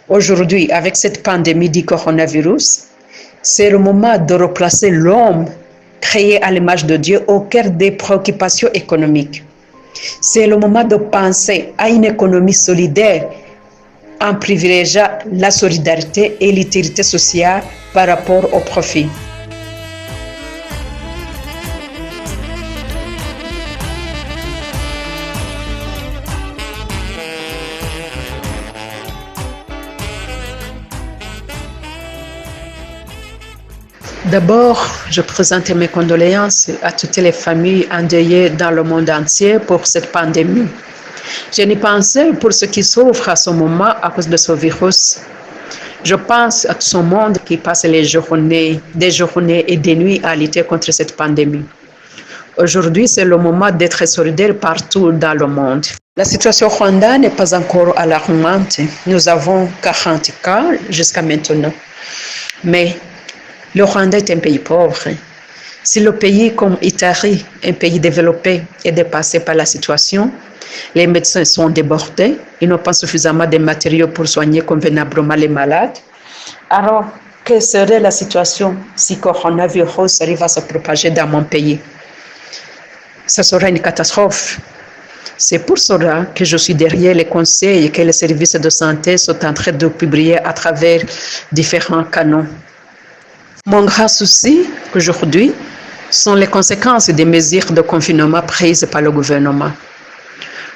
Aujourd'hui, avec cette pandémie du coronavirus, c'est le moment de replacer l'homme créé à l'image de Dieu au cœur des préoccupations économiques. C'est le moment de penser à une économie solidaire en privilégiant la solidarité et l'utilité sociale par rapport au profit. D'abord, je présente mes condoléances à toutes les familles endeuillées dans le monde entier pour cette pandémie. Je n'y pensais pour ceux qui souffrent à ce moment à cause de ce virus. Je pense à tout ce monde qui passe des journées et des nuits à lutter contre cette pandémie. Aujourd'hui, c'est le moment d'être solidaire partout dans le monde. La situation au Rwanda n'est pas encore alarmante. Nous avons 40 cas jusqu'à maintenant. Mais le Rwanda est un pays pauvre. Si le pays comme l'Italie, un pays développé, est dépassé par la situation, les médecins sont débordés, ils n'ont pas suffisamment de matériaux pour soigner convenablement les malades. Alors, quelle serait la situation si le coronavirus arrive à se propager dans mon pays? Ce sera une catastrophe. C'est pour cela que je suis derrière les conseils que les services de santé sont en train de publier à travers différents canaux. Mon grand souci aujourd'hui sont les conséquences des mesures de confinement prises par le gouvernement.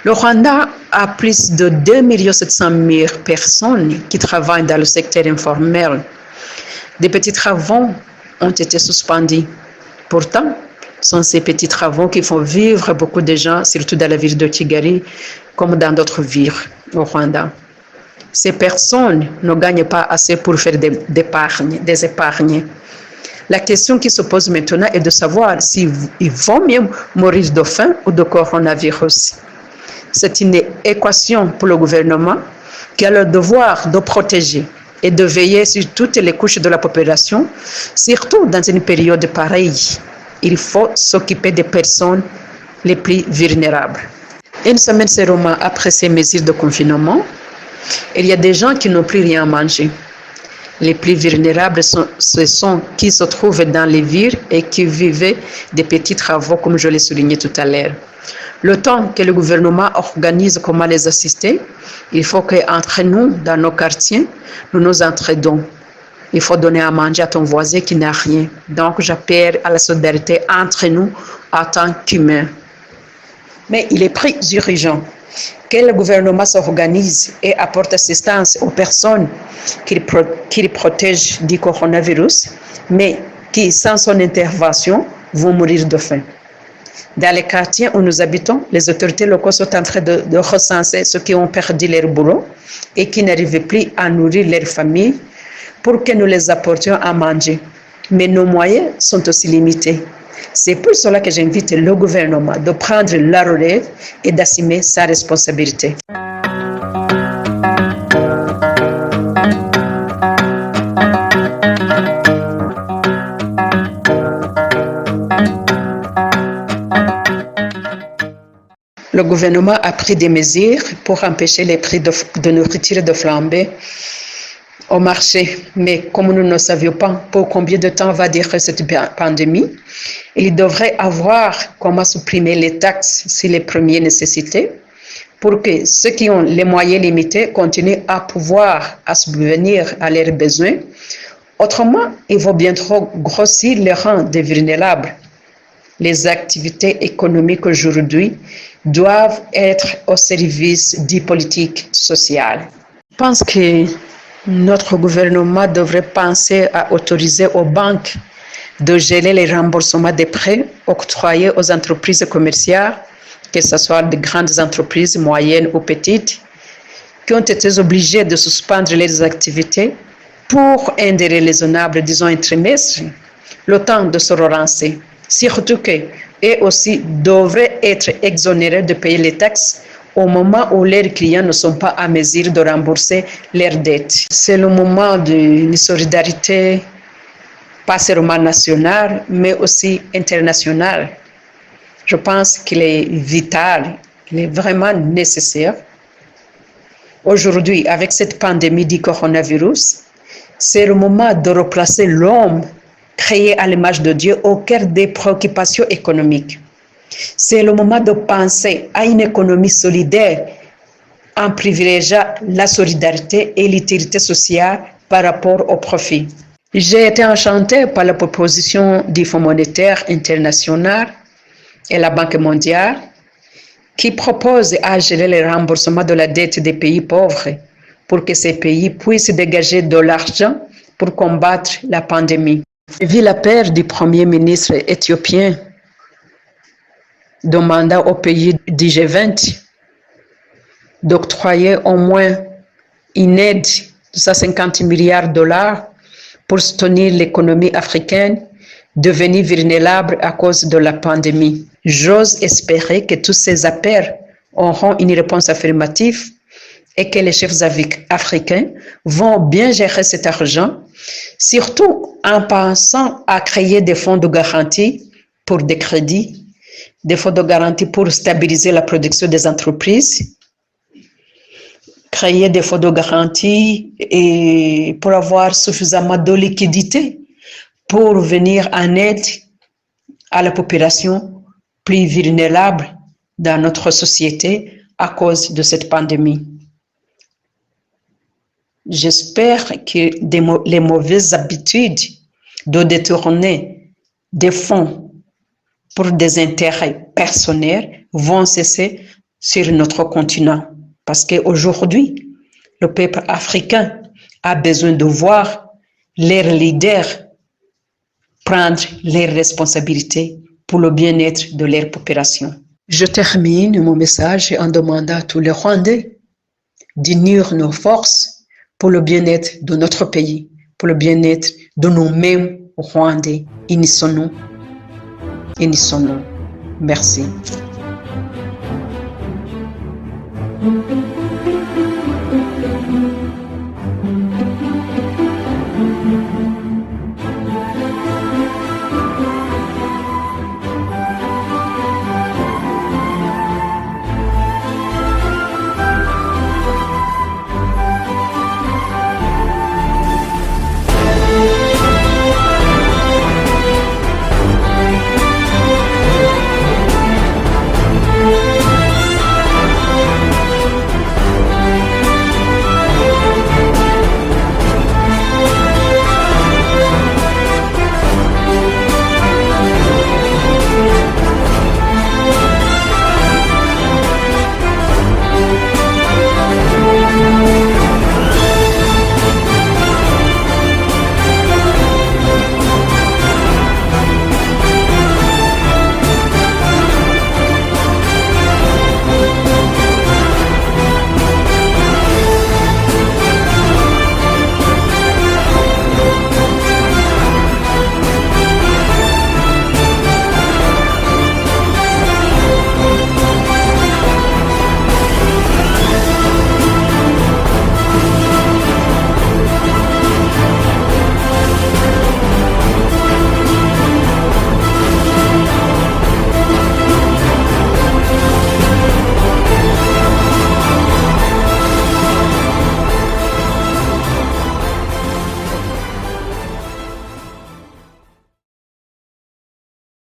Le Rwanda a plus de 2 700 000 personnes qui travaillent dans le secteur informel. Des petits travaux ont été suspendus. Pourtant, ce sont ces petits travaux qui font vivre beaucoup de gens, surtout dans la ville de Kigali, comme dans d'autres villes au Rwanda. Ces personnes ne gagnent pas assez pour faire des épargnes. La question qui se pose maintenant est de savoir s'ils vont mieux mourir de faim ou de coronavirus. C'est une équation pour le gouvernement qui a le devoir de protéger et de veiller sur toutes les couches de la population, surtout dans une période pareille. Il faut s'occuper des personnes les plus vulnérables. Une semaine seulement après ces mesures de confinement, il y a des gens qui n'ont plus rien à manger. Les plus vulnérables sont ceux qui se trouvent dans les villes et qui vivent des petits travaux, comme je l'ai souligné tout à l'heure. Le temps que le gouvernement organise comment les assister, il faut qu'entre nous, dans nos quartiers, nous nous entraidons. Il faut donner à manger à ton voisin qui n'a rien. Donc, j'appelle à la solidarité entre nous en tant qu'humains. Mais il est très urgent que le gouvernement s'organise et apporte assistance aux personnes qu'il protège du coronavirus, mais qui, sans son intervention, vont mourir de faim. Dans les quartiers où nous habitons, les autorités locales sont en train de recenser ceux qui ont perdu leur boulot et qui n'arrivent plus à nourrir leur famille pour que nous les apportions à manger. Mais nos moyens sont aussi limités. C'est pour cela que j'invite le gouvernement de prendre la relève et d'assumer sa responsabilité. Le gouvernement a pris des mesures pour empêcher les prix de nourriture de flamber au marché. Mais comme nous ne savions pas pour combien de temps va durer cette pandémie, il devrait avoir comment supprimer les taxes sur les premières nécessités pour que ceux qui ont les moyens limités continuent à pouvoir subvenir à leurs besoins. Autrement, ils vont bientôt grossir les rangs des vulnérables. Les activités économiques aujourd'hui doivent être au service du politique social. Je pense que notre gouvernement devrait penser à autoriser aux banques de geler les remboursements des prêts octroyés aux entreprises commerciales, que ce soit de grandes entreprises, moyennes ou petites, qui ont été obligées de suspendre leurs activités pour un délai raisonnable, disons un trimestre, le temps de se relancer. Surtout qu'eux aussi devraient être exonérés de payer les taxes au moment où leurs clients ne sont pas à mesure de rembourser leurs dettes. C'est le moment d'une solidarité pas seulement nationale, mais aussi internationale. Je pense qu'il est vital, il est vraiment nécessaire Aujourd'hui, avec cette pandémie du coronavirus, c'est le moment de replacer l'homme créé à l'image de Dieu au cœur des préoccupations économiques. C'est le moment de penser à une économie solidaire en privilégiant la solidarité et l'utilité sociale par rapport au profit. J'ai été enchantée par la proposition du Fonds monétaire international et la Banque mondiale qui propose à gérer le remboursement de la dette des pays pauvres pour que ces pays puissent dégager de l'argent pour combattre la pandémie. J'ai vu l'appel du Premier ministre éthiopien demandant aux pays du G20 d'octroyer au moins une aide de 150 milliards de dollars pour soutenir l'économie africaine devenue vulnérable à cause de la pandémie. J'ose espérer que tous ces appels auront une réponse affirmative et que les chefs africains vont bien gérer cet argent, surtout en pensant à créer des fonds de garantie pour des crédits, des fonds de garantie pour stabiliser la production des entreprises, créer des fonds de garantie et pour avoir suffisamment de liquidités pour venir en aide à la population plus vulnérable dans notre société à cause de cette pandémie. J'espère que les mauvaises habitudes de détourner des fonds pour des intérêts personnels vont cesser sur notre continent. Parce qu'aujourd'hui, le peuple africain a besoin de voir leurs leaders prendre leurs responsabilités pour le bien-être de leur population. Je termine mon message en demandant à tous les Rwandais d'unir nos forces pour le bien-être de notre pays, pour le bien-être de nous-mêmes Rwandais. Unissons-nous. Unissons-nous. Merci.